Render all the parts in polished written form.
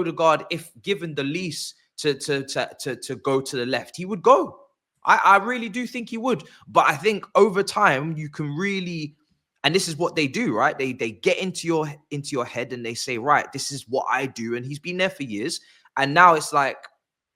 Odegaard, if given the lease to go to the left, he would go. I really do think he would. But I think over time you can really, and this is what they do, right? They get into your head and they say, right, this is what I do. And he's been there for years. And now it's like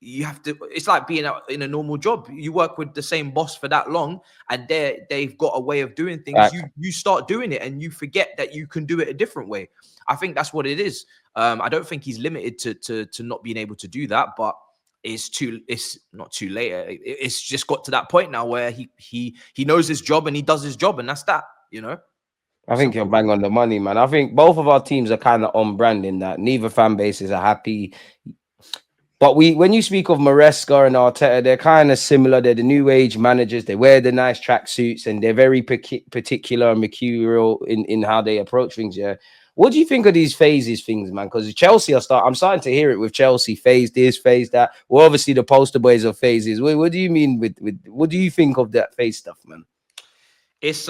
you have to, it's like being in a normal job. You work with the same boss for that long, and they've got a way of doing things. You start doing it and you forget that you can do it a different way. I think that's what it is. I don't think he's limited to not being able to do that, but it's not too late. It's just got to that point now where he knows his job and he does his job, and that's that, you know. I think you're bang on the money, man. I think both of our teams are kind of on brand in that neither fan bases are happy. But when you speak of Maresca and Arteta, they're kind of similar. They're the new age managers. They wear the nice tracksuits and they're very particular and mercurial in how they approach things. Yeah. What do you think of these phases things, man? Because Chelsea I'm starting to hear it with Chelsea. Phase this, phase that. Well, obviously the poster boys of phases. What do you mean with what do you think of that phase stuff, man? It's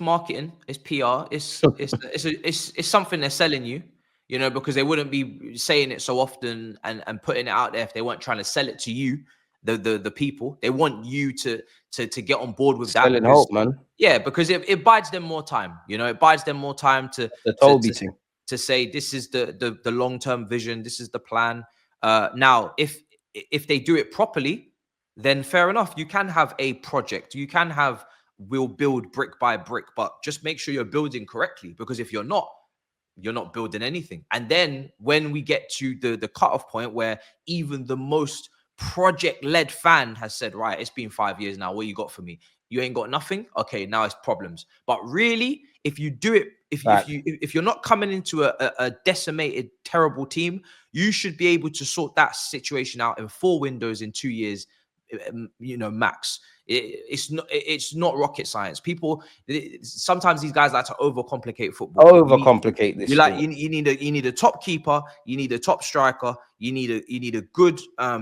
marketing. It's PR. It's something they're selling you. You know, because they wouldn't be saying it so often and putting it out there if they weren't trying to sell it to you, the people. They want you to get on board with that. Selling hope, man. Yeah, because it buys them more time. You know, it buys them more time to say this is the long-term vision. This is the plan. Now, if they do it properly, then fair enough. You can have a project. You can have we'll build brick by brick, but just make sure you're building correctly. Because if you're not building anything. And then when we get to the cutoff point where even the most project-led fan has said, right, it's been 5 years now. What you got for me? You ain't got nothing? Okay, now it's problems. But really, if you do it, if you're not coming into a decimated, terrible team, you should be able to sort that situation out in 4 windows in 2 years, you know, max. It's not rocket science. People sometimes these guys like to overcomplicate football. Overcomplicate this. You need a top keeper, you need a top striker, you need a good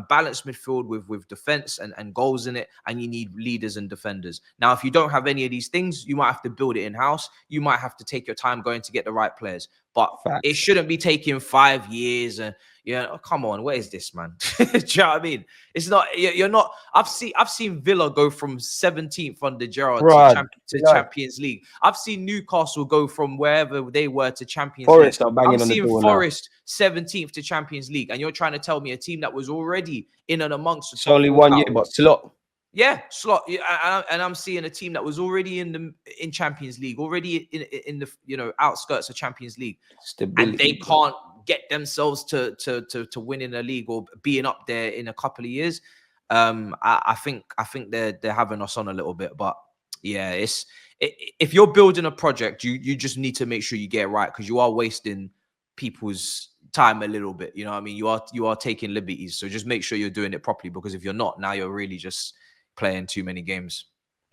balanced midfield with defense and goals in it, and you need leaders and defenders. Now, if you don't have any of these things, you might have to build it in house. You might have to take your time going to get the right players, but it shouldn't be taking 5 years. And come on, where is this, man? Do you know what I mean? It's not. You're not. I've seen Villa go from 17th under Gerrard to Champions League. I've seen Newcastle go from wherever they were to Champions League. I've seen Forest 17th to Champions League, and you're trying to tell me a team that was already in and amongst. It's only 1 year, but slot. Yeah, slot. Yeah, and I'm seeing a team that was already in Champions League, already in the outskirts of Champions League, and they can't get themselves to winning a league or being up there in a couple of years. I think they're having us on a little bit, but yeah, if you're building a project, you just need to make sure you get it right, because you are wasting people's time a little bit. You know what I mean? You are taking liberties, so just make sure you're doing it properly, because if you're not, now you're really just playing too many games.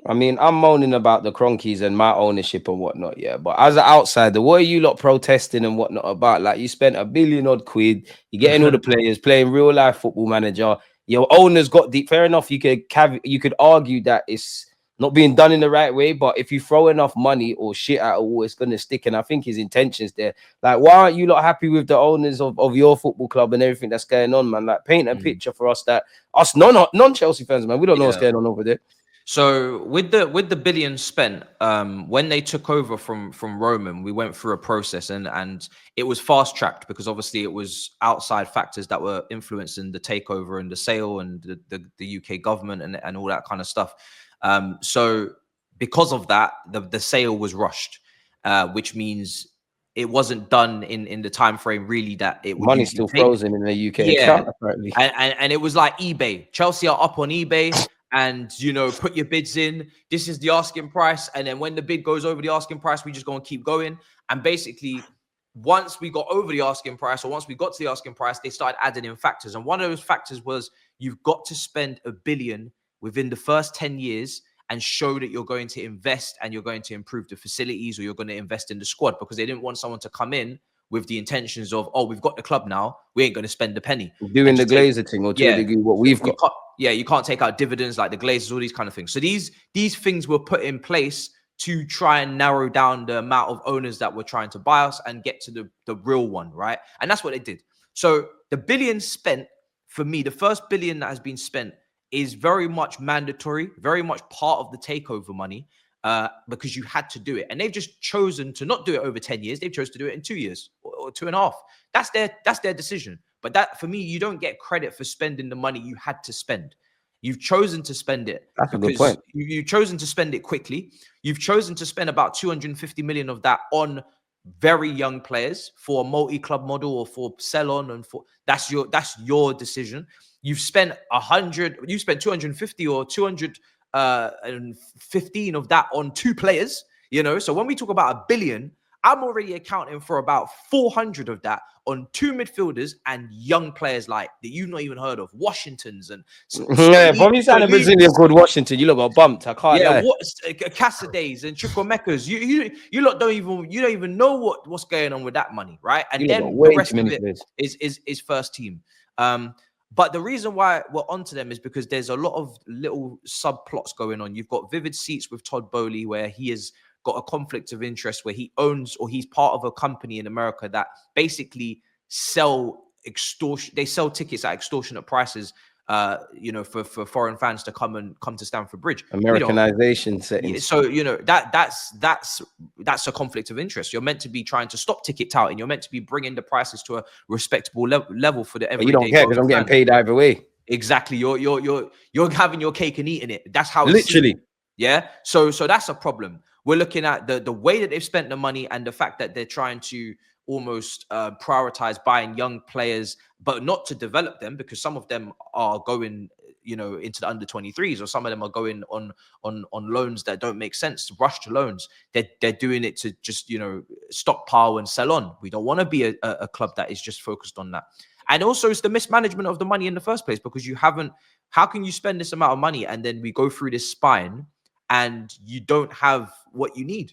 I mean, I'm moaning about the Cronkies and my ownership and whatnot, yeah. But as an outsider, what are you lot protesting and whatnot about? Like, you spent £1 billion odd, you're getting all the players, playing real life Football Manager. Your owners got deep. Fair enough, you could argue that it's not being done in the right way, but if you throw enough money or shit at a wall, it's gonna stick. And I think his intentions there. Like, why aren't you lot happy with the owners of your football club and everything that's going on, man? Like, paint a picture for us non-Chelsea fans, man. We don't know what's going on over there. So with the billion spent, when they took over from Roman, we went through a process and it was fast tracked, because obviously it was outside factors that were influencing the takeover and the sale and the UK government and all that kind of stuff. So because of that, the sale was rushed, which means it wasn't done in the time frame really that it would. Money's still frozen in the UK account, apparently. And it was like eBay. Chelsea are up on eBay. And, put your bids in. This is the asking price. And then when the bid goes over the asking price, we just go and keep going. And basically, once we got over the asking price, or once we got to the asking price, they started adding in factors. And one of those factors was you've got to spend $1 billion within the first 10 years and show that you're going to invest and you're going to improve the facilities, or you're going to invest in the squad, because they didn't want someone to come in with the intentions of, oh, we've got the club now, we ain't going to spend a penny. Doing the Glazer thing, or to a degree what we've got. You can't take out dividends like the Glazers, all these kind of things. So these things were put in place to try and narrow down the amount of owners that were trying to buy us and get to the real one, right? And that's what they did. So the billion spent, for me, the first billion that has been spent is very much mandatory, very much part of the takeover money, because you had to do it. And they've just chosen to not do it over 10 years. They've chosen to do it in 2 years or 2.5. That's their decision. But that, for me, you don't get credit for spending the money you had to spend. You've chosen to spend it. That's a good point. You've chosen to spend it quickly. You've chosen to spend about 250 million of that on very young players for a multi-club model or for sell on, and for that's your decision. You've spent 250 or 215 of that on 2 players, you know. So when we talk about 1 billion, I'm already accounting for about 400 of that on 2 midfielders and young players like that you've not even heard of, Washingtons and from you sound a Brazilian called Washington, you look got bumped. I can't lie. Cassaday's and Chukwuemeka's. You lot don't even know what's going on with that money, right? And then the rest of it is first team. But the reason why we're onto them is because there's a lot of little subplots going on. You've got Vivid Seats with Todd Bowley, where he has got a conflict of interest, where he owns, or he's part of a company in America that basically sell tickets at extortionate prices, you know, for foreign fans to come to Stamford Bridge. Americanization settings. So, you know, that's a conflict of interest. You're meant to be trying to stop ticket touting. You're meant to be bringing the prices to a respectable level for the everyday. You don't care because I'm getting paid either way. Exactly. You're having your cake and eating it. That's how literally. Yeah. So that's a problem. We're looking at the way that they've spent the money and the fact that they're trying to almost prioritize buying young players, but not to develop them, because some of them are going, you know, into the under 23s, or some of them are going on loans that don't make sense, to rush to loans. They're doing it to just, you know, stockpile and sell on. We don't want to be a club that is just focused on that. And also it's the mismanagement of the money in the first place, because how can you spend this amount of money and then we go through this spine and you don't have what you need?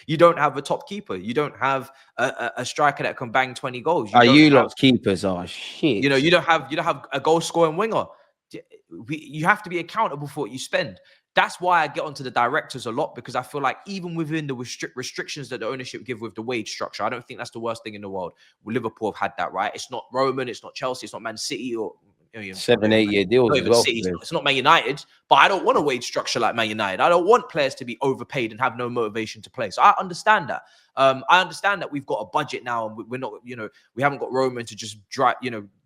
You don't have a top keeper. You don't have a striker that can bang 20 goals. You lot's keepers are shit. You know, you don't have a goal scoring winger. You have to be accountable for what you spend. That's why I get onto the directors a lot, because I feel like even within the restrictions that the ownership give with the wage structure, I don't think that's the worst thing in the world. Liverpool have had that, right? It's not Roman, it's not Chelsea, it's not Man City, or 7-8 year deals as well. It's not Man United, but I don't want a wage structure like Man United. I don't want players to be overpaid and have no motivation to play. So I understand that. I understand that we've got a budget now, and we're not, you know, we haven't got Roman to just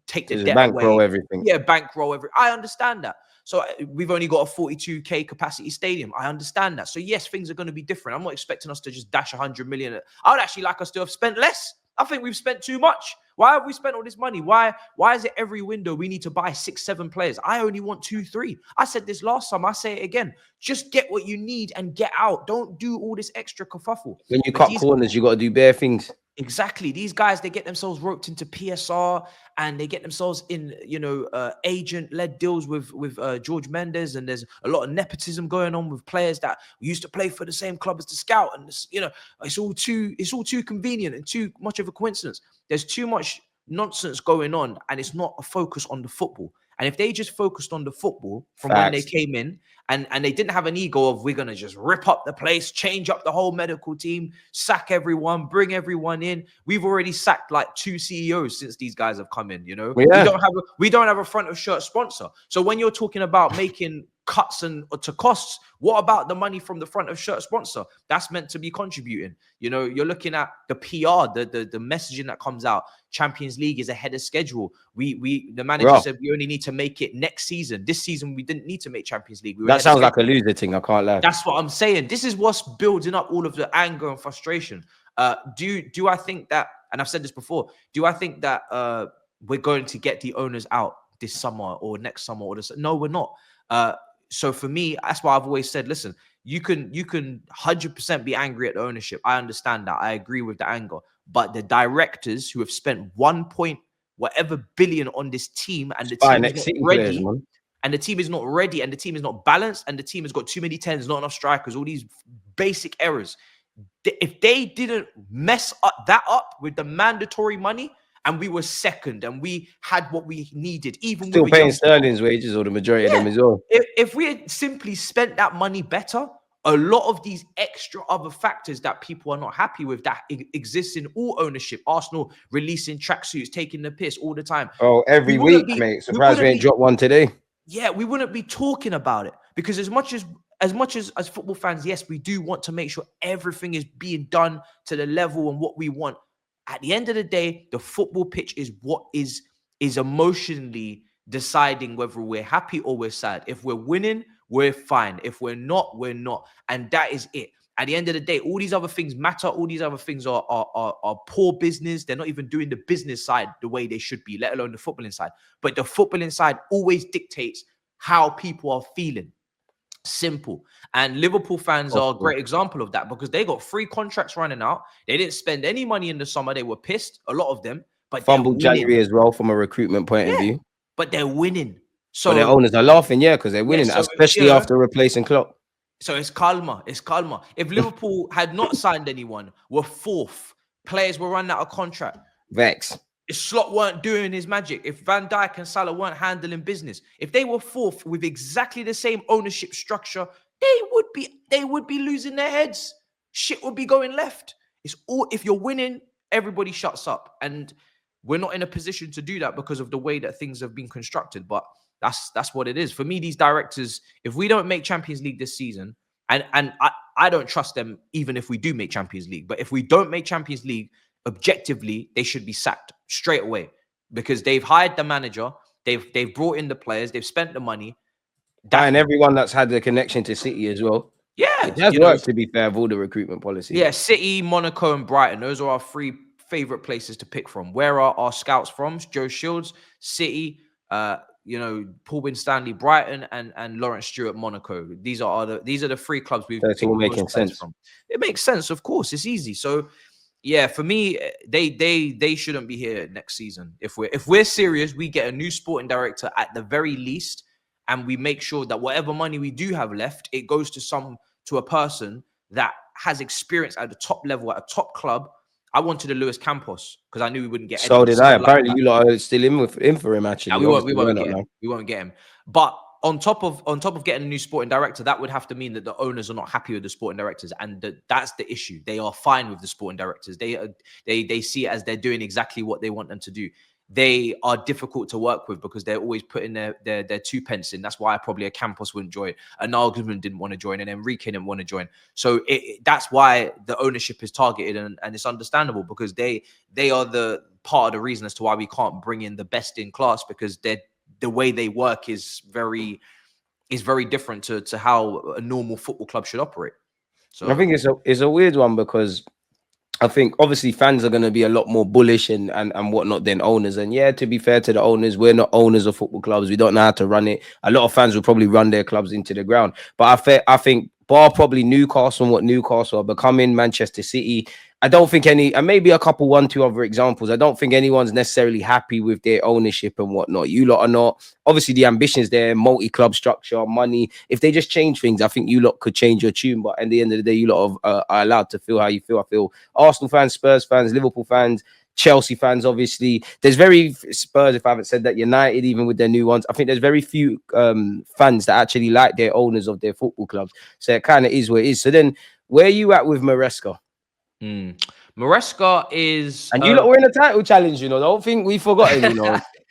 take the debt bankroll away. Everything. Yeah, bankroll everything. I understand that. So we've only got a 42k capacity stadium. I understand that. So yes, things are going to be different. I'm not expecting us to just dash 100 million. I would actually like us to have spent less. I think we've spent too much. Why have we spent all this money? Why is it every window we need to buy 6-7 players? I only want 2-3. I said this last time. I say it again. Just get what you need and get out. Don't do all this extra kerfuffle. When you cut corners, you got to do bare things. Exactly. These guys, they get themselves roped into PSR, and they get themselves in, you know, agent-led deals with George Mendes, and there's a lot of nepotism going on with players that used to play for the same club as the scout, and this, you know, it's all too convenient and too much of a coincidence. There's too much nonsense going on, and it's not a focus on the football. And if they just focused on the football from when they came in, and they didn't have an ego of, we're going to just rip up the place, change up the whole medical team, sack everyone, bring everyone in. We've already sacked like 2 CEOs since these guys have come in, you know. Yeah. We don't have a front of shirt sponsor. So when you're talking about making cuts to costs, what about the money from the front of shirt sponsor? That's meant to be contributing. You know, you're looking at the PR, the messaging that comes out. Champions League is ahead of schedule. The manager said we only need to make it next season. This season we didn't need to make Champions League. That sounds like a loser thing. I can't lie. That's what I'm saying. This is what's building up all of the anger and frustration. Do I think that, and I've said this before, do I think that we're going to get the owners out this summer or next summer or this? No, we're not. So for me, that's why I've always said, listen, you can 100% be angry at the ownership. I understand that. I agree with the anger. But the directors who have spent 1 point whatever billion on this team, and the team is not ready, and the team is not ready, and the team is not balanced, and the team has got too many 10s, not enough strikers, all these basic errors. If they didn't mess that up with the mandatory money, and we were second, and we had what we needed, even still paying Sterling's wages, or the majority of them as well. If we had simply spent that money better, a lot of these extra other factors that people are not happy with that exist in all ownership. Arsenal releasing tracksuits, taking the piss all the time. Oh, every week, mate. Surprised we ain't dropped one today. Yeah, we wouldn't be talking about it, because as much as football fans, yes, we do want to make sure everything is being done to the level and what we want. At the end of the day, the football pitch is what is emotionally deciding whether we're happy or we're sad. If we're winning, we're fine. If we're not, we're not. And that is it. At the end of the day, all these other things matter. All these other things are poor business. They're not even doing the business side the way they should be, let alone the footballing side. But the footballing side always dictates how people are feeling. Simple. And Liverpool fans are a great example of that, because they got 3 contracts running out. They didn't spend any money in the summer. They were pissed, a lot of them. But fumbled January as well from a recruitment point of view. But they're winning. So their owners are laughing, because they're winning, especially after replacing Klopp. So it's calmer. It's calmer. If Liverpool had not signed anyone, were 4th, players were running out of contract. Vex. If Slot weren't doing his magic, if Van Dijk and Salah weren't handling business, if they were 4th with exactly the same ownership structure, they would be losing their heads. Shit would be going left. It's all, if you're winning, everybody shuts up. And we're not in a position to do that because of the way that things have been constructed. But that's what it is. For me, these directors, if we don't make Champions League this season, and I don't trust them even if we do make Champions League, but if we don't make Champions League, objectively, they should be sacked straight away, because they've hired the manager, they've brought in the players, they've spent the money. And everyone that's had the connection to City as well. Yeah. It has worked, to be fair, of all the recruitment policies. Yeah, City, Monaco, and Brighton. Those are our 3 favorite places to pick from. Where are our scouts from? Joe Shields, City, Paul Winstanley, Brighton, and Lawrence Stewart, Monaco. These are the 3 clubs we've picked all making sense from. It makes sense, of course. It's easy. So yeah, for me, they shouldn't be here next season. If we're serious, we get a new sporting director at the very least, and we make sure that whatever money we do have left, it goes to a person that has experience at the top level, at a top club. I wanted a Luis Campos because I knew we wouldn't get. So did I. Apparently, you lot are still in for him. Actually, we won't get him. But on top of getting a new sporting director, that would have to mean that the owners are not happy with the sporting directors, and that's the issue. They are fine with the sporting directors. They see it as they're doing exactly what they want them to do. They are difficult to work with because they're always putting their 2 pence in. That's why probably a Campos wouldn't join. A Nagelsmann didn't want to join, and Enrique didn't want to join. So that's why the ownership is targeted, and it's understandable, because they are the part of the reason as to why we can't bring in the best in class, because the way they work is very different to how a normal football club should operate. So I think it's a weird one, because I think obviously fans are going to be a lot more bullish and whatnot than owners. And yeah, to be fair to the owners, we're not owners of football clubs. We don't know how to run it. A lot of fans will probably run their clubs into the ground. But I think bar probably Newcastle and what Newcastle are becoming, Manchester City, I don't think any, and maybe a couple, 1-2 other examples, I don't think anyone's necessarily happy with their ownership and whatnot. You lot are not. Obviously, the ambitions there, multi-club structure, money. If they just change things, I think you lot could change your tune. But at the end of the day, you lot are allowed to feel how you feel. I feel Arsenal fans, Spurs fans, Liverpool fans, Chelsea fans, obviously. There's very Spurs, if I haven't said that, United, even with their new ones. I think there's very few fans that actually like their owners of their football clubs. So it kind of is what it is. So then, where are you at with Maresca? Maresca is, and you lot were in a title challenge, I don't think we've forgotten,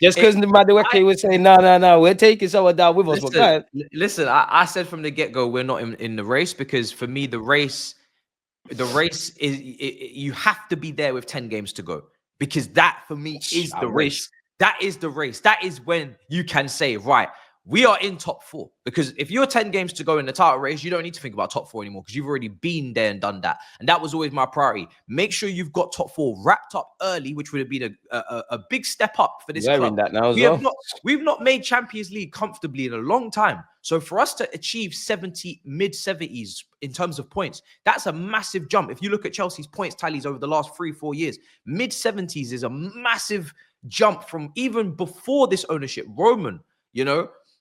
just because Madueke was saying no, we're taking someone down with us. Listen, I said from the get-go we're not in the race, because for me the race is you have to be there with 10 games to go, because that for me is the race. That is the race. That is when you can say, right, we are in top 4, because if you're 10 games to go in the title race, you don't need to think about top 4 anymore, because you've already been there and done that. And that was always my priority. Make sure you've got top 4 wrapped up early, which would have been a big step up for this club. That now we've not made Champions League comfortably in a long time. So for us to achieve mid-70s in terms of points, that's a massive jump. If you look at Chelsea's points tallies over the last 3-4 years, mid-70s is a massive jump from even before this ownership, Roman,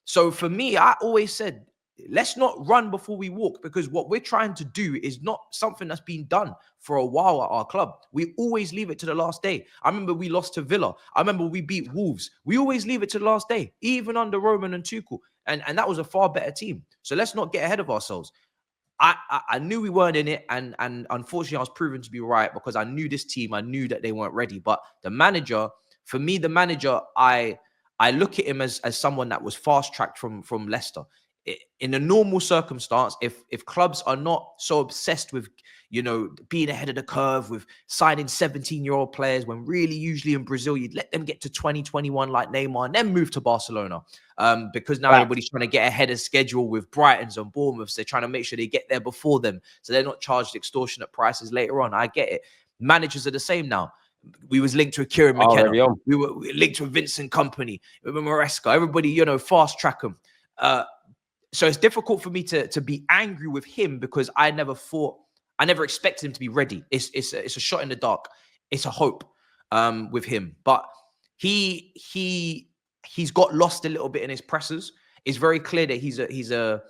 So for me, I always said, let's not run before we walk, because what we're trying to do is not something that's been done for a while at our club. We always leave it to the last day. I remember we lost to Villa. I remember we beat Wolves. We always leave it to the last day, even under Roman and Tuchel. And that was a far better team. So let's not get ahead of ourselves. I knew we weren't in it, and unfortunately I was proven to be right, because I knew this team. I knew that they weren't ready. But the manager, for me, I look at him as someone that was fast tracked from Leicester. In a normal circumstance, if clubs are not so obsessed with, you know, being ahead of the curve, with signing 17-year-old players, when really usually in Brazil you'd let them get to 2021 like Neymar and then move to Barcelona, because now everybody's trying to get ahead of schedule with Brightons and Bournemouths. They're trying to make sure they get there before them, so they're not charged extortionate prices later on. I get it. Managers are the same now. We was linked to Kieran McKenna. We were linked to Vincent Kompany, with Maresca. Everybody, you know, fast track them. So it's difficult for me to be angry with him, because I never expected him to be ready. It's a shot in the dark. It's a hope with him, but he's got lost a little bit in his presses. It's very clear that he's a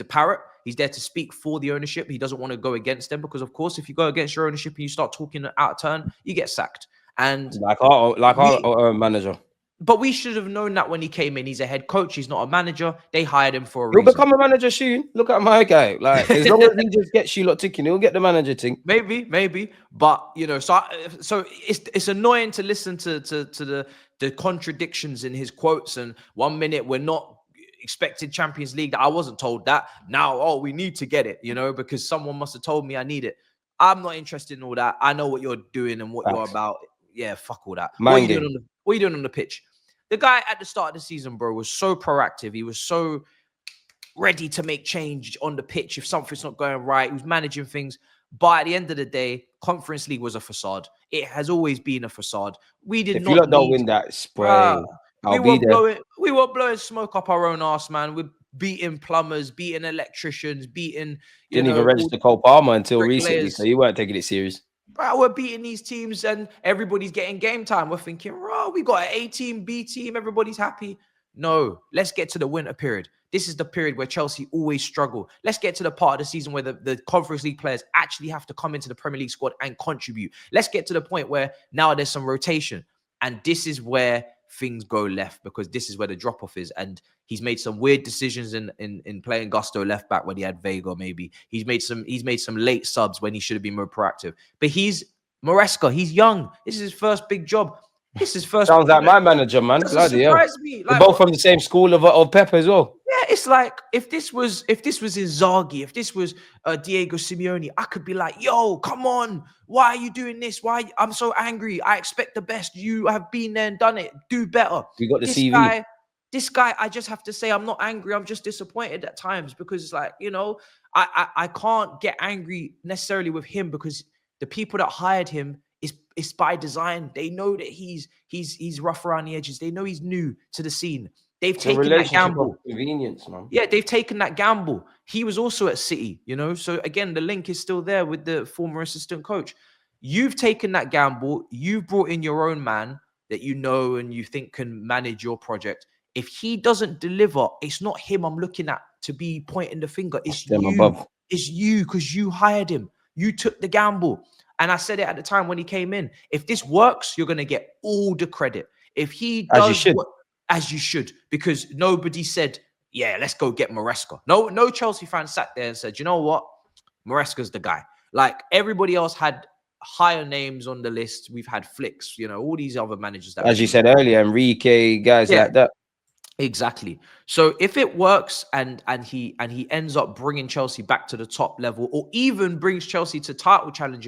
parrot. He's there to speak for the ownership. He doesn't want to go against them, because of course, if you go against your ownership and you start talking out of turn, you get sacked. And like our manager. But we should have known that when he came in. He's a head coach. He's not a manager. They hired him for a reason. He'll become a manager soon. Look at my guy. Like, as long as he just gets you lot ticking, he'll get the manager thing. Maybe. But, you know, so it's annoying to listen to the contradictions in his quotes. And 1 minute we're not expected Champions League. I wasn't told that. Now, oh, we need to get it, you know, because someone must have told me I need it. I'm not interested in all that. I know what you're doing and what you're about. Yeah, fuck all that. What are you doing on the pitch? The guy at the start of the season, bro, was so proactive. He was so ready to make change on the pitch if something's not going right. He was managing things. But at the end of the day, Conference League was a facade. It has always been a facade. We did not. If you don't win that spray, we were blowing smoke up our own arse, man. We're beating plumbers, beating electricians, beating. Didn't even register Cole Palmer until recently, so you weren't taking it serious. Bro, we're beating these teams and everybody's getting game time. We're thinking, bro, we got an A team, B team, everybody's happy. No, let's get to the winter period. This is the period where Chelsea always struggle. Let's get to the part of the season where the Conference League players actually have to come into the Premier League squad and contribute. Let's get to the point where now there's some rotation. And this is where things go left, because this is where the drop-off is. And he's made some weird decisions in playing Gusto left back when he had Vega, maybe. He's made some late subs when he should have been more proactive. But he's Maresca, he's young. This is his first big job. This is first. Sounds like my manager, man. Bloody hell. Me. Like, they're both from the same school of Pep as well. Yeah, it's like if this was Inzaghi, if this was Diego Simeone, I could be like, yo, come on. Why are you doing this? I'm so angry. I expect the best. You have been there and done it. Do better. You got the CV. This guy, I just have to say, I'm not angry. I'm just disappointed at times, because it's like, you know, I can't get angry necessarily with him, because the people that hired him, it's by design. They know that he's rough around the edges. They know he's new to the scene. They've taken that gamble. Convenience, man. Yeah, they've taken that gamble. He was also at City, you know. So again, the link is still there with the former assistant coach. You've taken that gamble. You've brought in your own man that you know and you think can manage your project. If he doesn't deliver, it's not him I'm looking at to be pointing the finger. It's you. Above. It's you, because you hired him. You took the gamble. And I said it at the time when he came in. If this works, you're going to get all the credit. If he does, as you should, because nobody said, yeah, let's go get Maresca. No Chelsea fan sat there and said, you know what? Maresca's the guy. Like, everybody else had higher names on the list. We've had Flicks, you know, all these other managers. That, as you said earlier, Enrique, guys like that. Exactly. So if it works and he ends up bringing Chelsea back to the top level, or even brings Chelsea to title challenges,